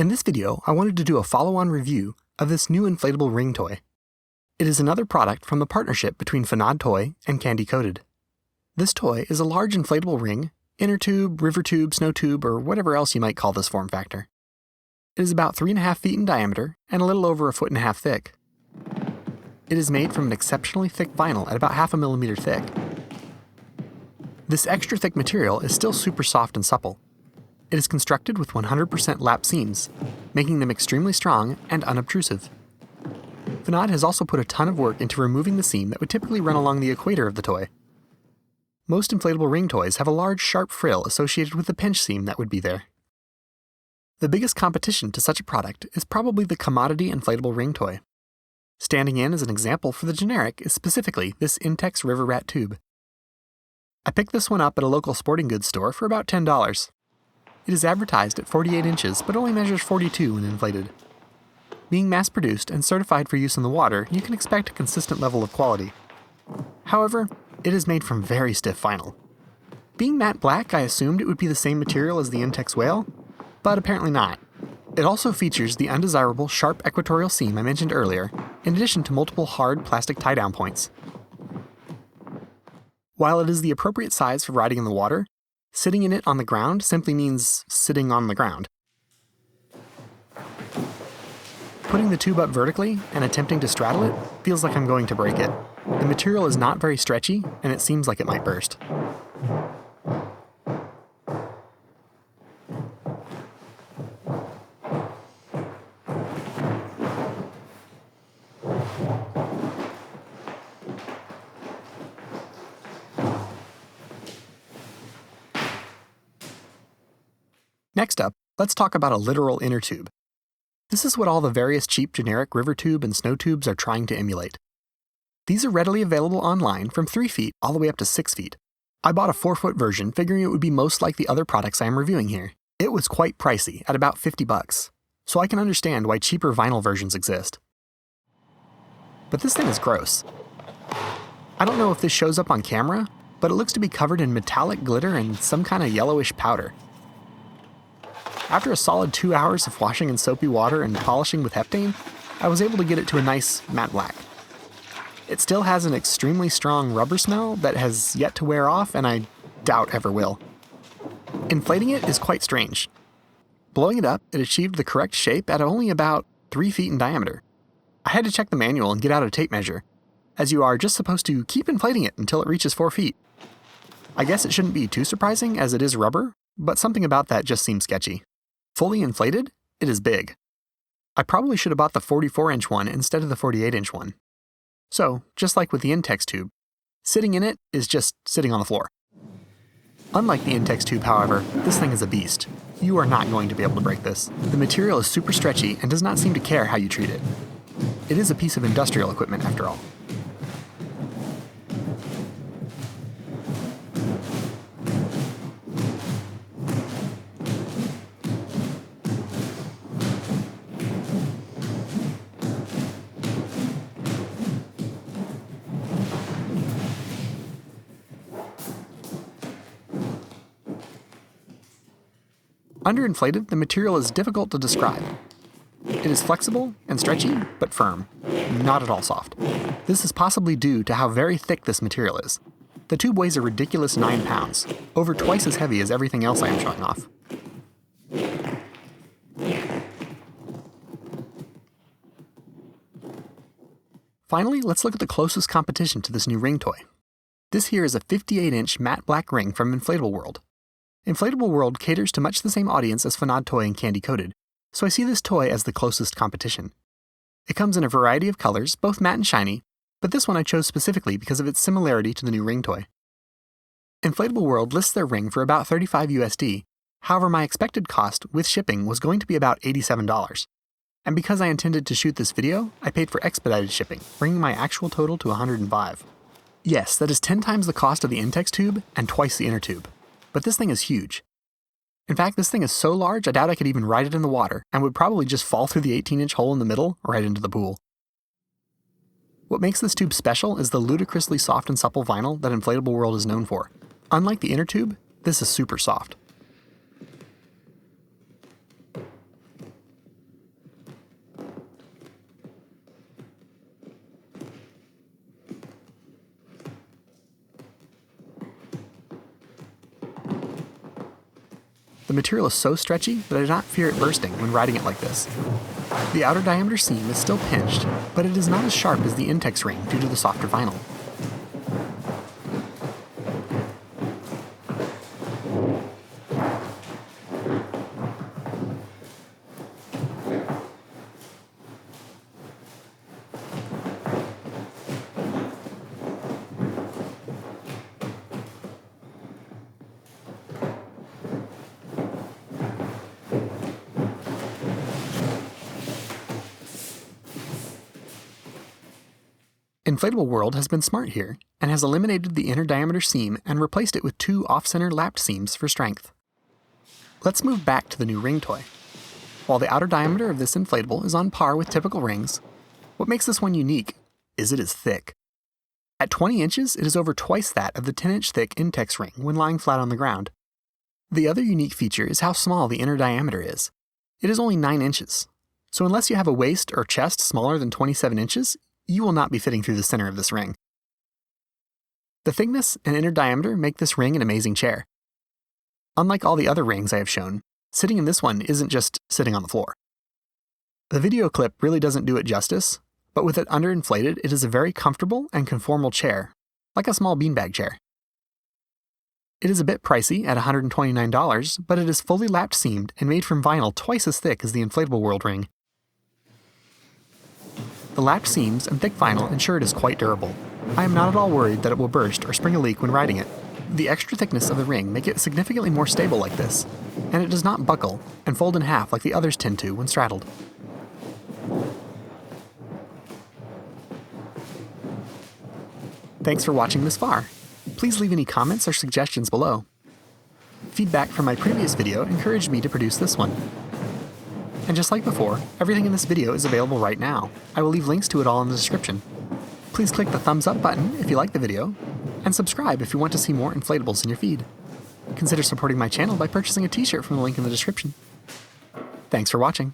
In this video, I wanted to do a follow-on review of this new inflatable ring toy. It is another product from the partnership between Phenod Toy and Candy Coated. This toy is a large inflatable ring, inner tube, river tube, snow tube, or whatever else you might call this form factor. It is about 3.5 feet in diameter and a little over 1.5 feet thick. It is made from an exceptionally thick vinyl at about 0.5 millimeter thick. This extra thick material is still super soft and supple. It is constructed with 100% lap seams, making them extremely strong and unobtrusive. Phenod has also put a ton of work into removing the seam that would typically run along the equator of the toy. Most inflatable ring toys have a large sharp frill associated with the pinch seam that would be there. The biggest competition to such a product is probably the commodity inflatable ring toy. Standing in as an example for the generic is specifically this Intex River Rat tube. I picked this one up at a local sporting goods store for about $10. It is advertised at 48 inches, but only measures 42 when inflated. Being mass-produced and certified for use in the water, you can expect a consistent level of quality. However, it is made from very stiff vinyl. Being matte black, I assumed it would be the same material as the Intex Whale, but apparently not. It also features the undesirable sharp equatorial seam I mentioned earlier, in addition to multiple hard plastic tie-down points. While it is the appropriate size for riding in the water, sitting in it on the ground simply means sitting on the ground. Putting the tube up vertically and attempting to straddle it feels like I'm going to break it. The material is not very stretchy, and it seems like it might burst. Next up, let's talk about a literal inner tube. This is what all the various cheap generic river tube and snow tubes are trying to emulate. These are readily available online from 3 feet all the way up to 6 feet. I bought a 4-foot version figuring it would be most like the other products I am reviewing here. It was quite pricey at about $50, so I can understand why cheaper vinyl versions exist. But this thing is gross. I don't know if this shows up on camera, but it looks to be covered in metallic glitter and some kind of yellowish powder. After a solid 2 hours of washing in soapy water and polishing with heptane, I was able to get it to a nice matte black. It still has an extremely strong rubber smell that has yet to wear off, and I doubt ever will. Inflating it is quite strange. Blowing it up, it achieved the correct shape at only about 3 feet in diameter. I had to check the manual and get out a tape measure, as you are just supposed to keep inflating it until it reaches 4 feet. I guess it shouldn't be too surprising as it is rubber, but something about that just seems sketchy. Fully inflated, it is big. I probably should have bought the 44-inch one instead of the 48-inch one. So, just like with the Intex tube, sitting in it is just sitting on the floor. Unlike the Intex tube, however, this thing is a beast. You are not going to be able to break this. The material is super stretchy and does not seem to care how you treat it. It is a piece of industrial equipment after all. Underinflated, the material is difficult to describe. It is flexible and stretchy, but firm. Not at all soft. This is possibly due to how very thick this material is. The tube weighs a ridiculous 9 pounds, over twice as heavy as everything else I am showing off. Finally, let's look at the closest competition to this new ring toy. This here is a 58-inch matte black ring from Inflatable World. Inflatable World caters to much the same audience as Phenod Toy and Candy Coated, so I see this toy as the closest competition. It comes in a variety of colors, both matte and shiny, but this one I chose specifically because of its similarity to the new ring toy. Inflatable World lists their ring for about $35 USD, however my expected cost with shipping was going to be about $87. And because I intended to shoot this video, I paid for expedited shipping, bringing my actual total to $105. Yes, that is 10 times the cost of the Intex tube and twice the inner tube. But this thing is huge. In fact, this thing is so large I doubt I could even ride it in the water and would probably just fall through the 18-inch hole in the middle right into the pool. What makes this tube special is the ludicrously soft and supple vinyl that Inflatable World is known for. Unlike the inner tube, this is super soft. The material is so stretchy that I do not fear it bursting when riding it like this. The outer diameter seam is still pinched, but it is not as sharp as the Intex ring due to the softer vinyl. Inflatable World has been smart here, and has eliminated the inner diameter seam and replaced it with 2 off-center lapped seams for strength. Let's move back to the new ring toy. While the outer diameter of this inflatable is on par with typical rings, what makes this one unique is it is thick. At 20 inches, it is over twice that of the 10-inch thick Intex ring when lying flat on the ground. The other unique feature is how small the inner diameter is. It is only 9 inches, so unless you have a waist or chest smaller than 27 inches, you will not be fitting through the center of this ring. The thickness and inner diameter make this ring an amazing chair. Unlike all the other rings I have shown, sitting in this one isn't just sitting on the floor. The video clip really doesn't do it justice, but with it underinflated, it is a very comfortable and conformal chair, like a small beanbag chair. It is a bit pricey at $129, but it is fully lapped seamed and made from vinyl twice as thick as the Inflatable World ring. The lapped seams and thick vinyl ensure it is quite durable. I am not at all worried that it will burst or spring a leak when riding it. The extra thickness of the ring make it significantly more stable like this, and it does not buckle and fold in half like the others tend to when straddled. Thanks for watching this far. Please leave any comments or suggestions below. Feedback from my previous video encouraged me to produce this one. And just like before, everything in this video is available right now. I will leave links to it all in the description. Please click the thumbs up button if you like the video, and subscribe if you want to see more inflatables in your feed. Consider supporting my channel by purchasing a t-shirt from the link in the description. Thanks for watching.